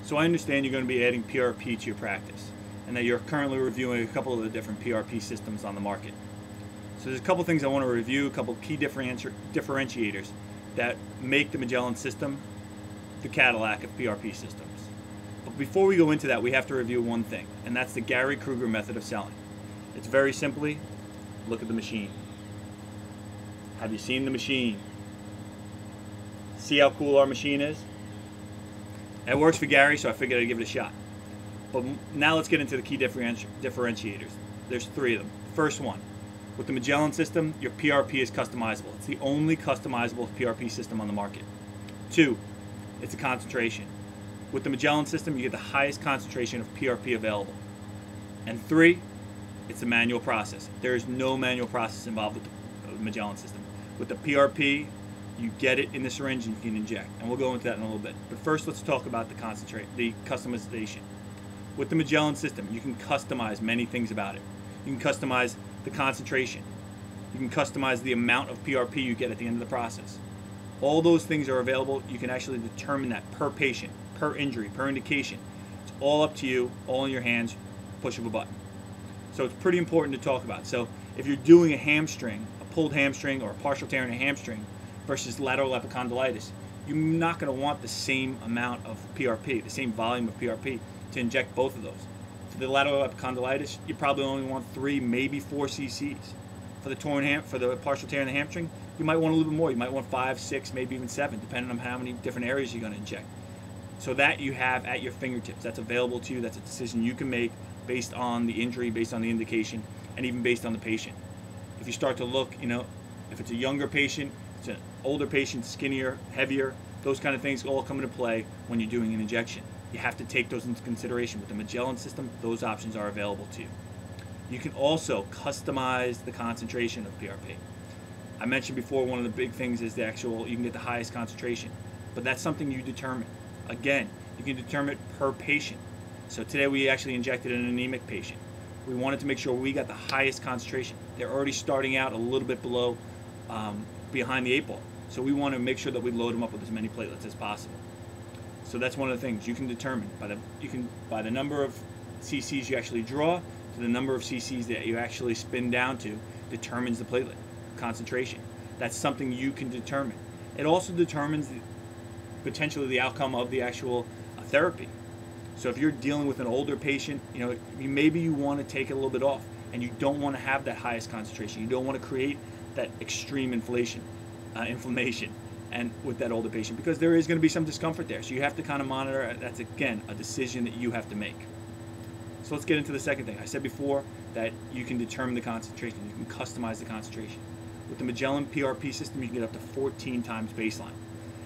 So I understand you're going to be adding PRP to your practice and that you're currently reviewing a couple of the different PRP systems on the market. So there's a couple things I want to review, a couple key differentiators that make the Magellan system the Cadillac of PRP systems. But before we go into that, we have to review one thing, and that's the Gary Kruger method of selling. It's very simply, look at the machine. Have you seen the machine? See how cool our machine is? It works for Gary, so I figured I'd give it a shot. But now let's get into the key differentiators. There's three of them. First one, with the Magellan system, your PRP is customizable. It's the only customizable PRP system on the market. Two, it's a concentration. With the Magellan system, you get the highest concentration of PRP available. And three, it's a manual process. There is no manual process involved with the Magellan system. With the PRP, you get it in the syringe and you can inject. And we'll go into that in a little bit. But first, let's talk about the customization. With the Magellan system, you can customize many things about it. You can customize the concentration. You can customize the amount of PRP you get at the end of the process. All those things are available. You can actually determine that per patient, per injury, per indication. It's all up to you, all in your hands, push of a button. So it's pretty important to talk about. So if you're doing a hamstring, a pulled hamstring or a partial tear in a hamstring versus lateral epicondylitis, you're not going to want the same amount of PRP, the same volume of PRP to inject both of those. For the lateral epicondylitis, you probably only want 3, maybe 4 cc's. For the partial tear in the hamstring, you might want a little bit more. You might want 5, 6, maybe even 7, depending on how many different areas you're going to inject. So that you have at your fingertips. That's available to you. That's a decision you can make based on the injury, based on the indication, and even based on the patient. If you start to look, if it's a younger patient, it's an older patient, skinnier, heavier, those kind of things all come into play when you're doing an injection. You have to take those into consideration. With the Magellan system, those options are available to you. You can also customize the concentration of PRP. I mentioned before, one of the big things is you can get the highest concentration, but that's something you determine. Again, you can determine it per patient. So today we actually injected an anemic patient. We wanted to make sure we got the highest concentration. They're already starting out a little bit below, behind the 8 ball. So we want to make sure that we load them up with as many platelets as possible. So that's one of the things you can determine by the number of cc's you actually draw to the number of cc's that you actually spin down to determines the platelet concentration. That's something you can determine. It also determines potentially the outcome of the actual therapy. So if you're dealing with an older patient, maybe you want to take it a little bit off, and you don't want to have that highest concentration. You don't want to create that extreme inflammation, and with that older patient, because there is going to be some discomfort there. So you have to kind of monitor. That's again a decision that you have to make. So let's get into the second thing. I said before that you can determine the concentration. You can customize the concentration. With the Magellan PRP system, you can get up to 14 times baseline.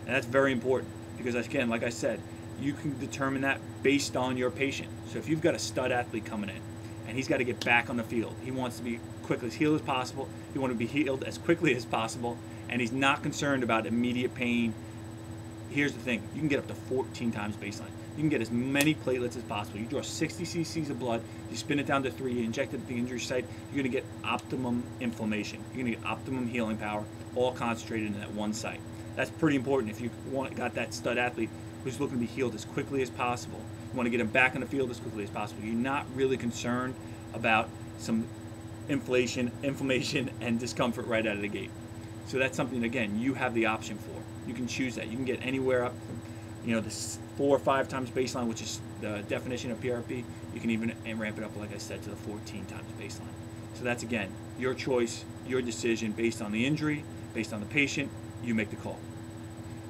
And that's very important because, again, like I said, you can determine that based on your patient. So if you've got a stud athlete coming in and he's got to get back on the field, he wants to be quickly as healed as possible, he wants to be healed as quickly as possible, and he's not concerned about immediate pain. Here's the thing, you can get up to 14 times baseline. You can get as many platelets as possible. You draw 60 cc's of blood, you spin it down to 3, you inject it at the injury site, you're going to get optimum inflammation. You're going to get optimum healing power, all concentrated in that one site. That's pretty important if you got that stud athlete who's looking to be healed as quickly as possible. You want to get him back on the field as quickly as possible. You're not really concerned about some inflammation, and discomfort right out of the gate. So that's something, again, you have the option for. You can choose that. You can get anywhere up from, this 4 or 5 times baseline, which is the definition of PRP. You can even ramp it up, like I said, to the 14 times baseline. So that's, again, your choice, your decision based on the injury, based on the patient. You make the call.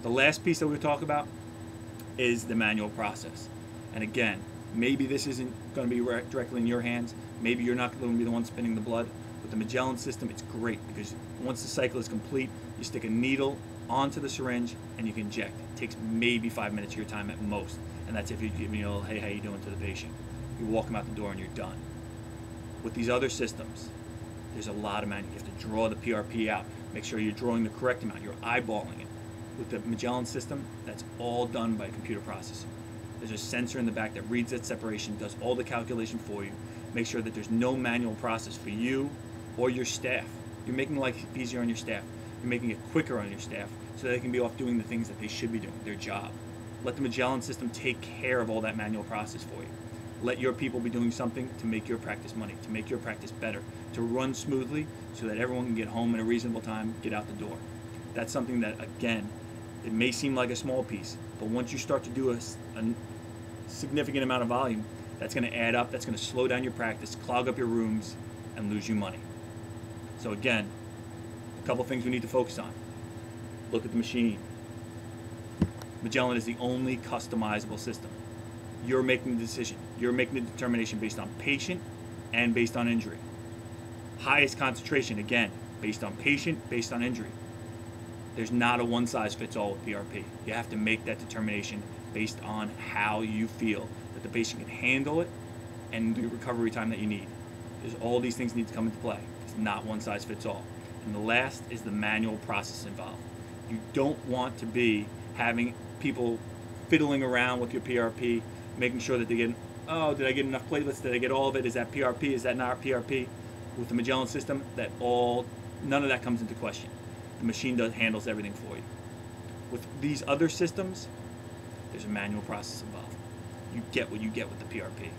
The last piece that we'll talk about is the manual process. And again, maybe this isn't going to be directly in your hands. Maybe you're not going to be the one spinning the blood. With the Magellan system, it's great because once the cycle is complete, you stick a needle onto the syringe and you can inject. It takes maybe 5 minutes of your time at most. And that's if you give me a little, hey, how you doing to the patient. You walk them out the door and you're done. With these other systems, there's a lot of manual. You have to draw the PRP out. Make sure you're drawing the correct amount. You're eyeballing it. With the Magellan system, that's all done by a computer processor. There's a sensor in the back that reads that separation, does all the calculation for you, make sure that there's no manual process for you or your staff. You're making life easier on your staff. You're making it quicker on your staff so they can be off doing the things that they should be doing, their job. Let the Magellan system take care of all that manual process for you. Let your people be doing something to make your practice money, to make your practice better, to run smoothly so that everyone can get home in a reasonable time, get out the door. That's something that, again, it may seem like a small piece, but once you start to do a significant amount of volume, that's going to add up, that's going to slow down your practice, clog up your rooms, and lose you money. So again, a couple things we need to focus on. Look at the machine. Magellan is the only customizable system. You're making the decision. You're making the determination based on patient and based on injury. Highest concentration, again, based on patient, based on injury. There's not a one-size-fits-all with PRP. You have to make that determination based on how you feel that the patient can handle it and the recovery time that you need. There's all these things need to come into play. It's not one-size-fits-all. And the last is the manual process involved. You don't want to be having people fiddling around with your PRP, making sure that they get, oh, did I get enough platelets? Did I get all of it? Is that PRP? Is that not PRP? With the Magellan system, none of that comes into question. The machine handles everything for you. With these other systems, there's a manual process involved. You get what you get with the PRP.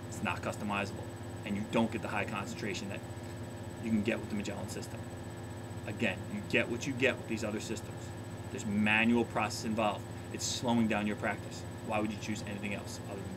It's not customizable, and you don't get the high concentration that you can get with the Magellan system. Again, you get what you get with these other systems. There's manual process involved. It's slowing down your practice. Why would you choose anything else other than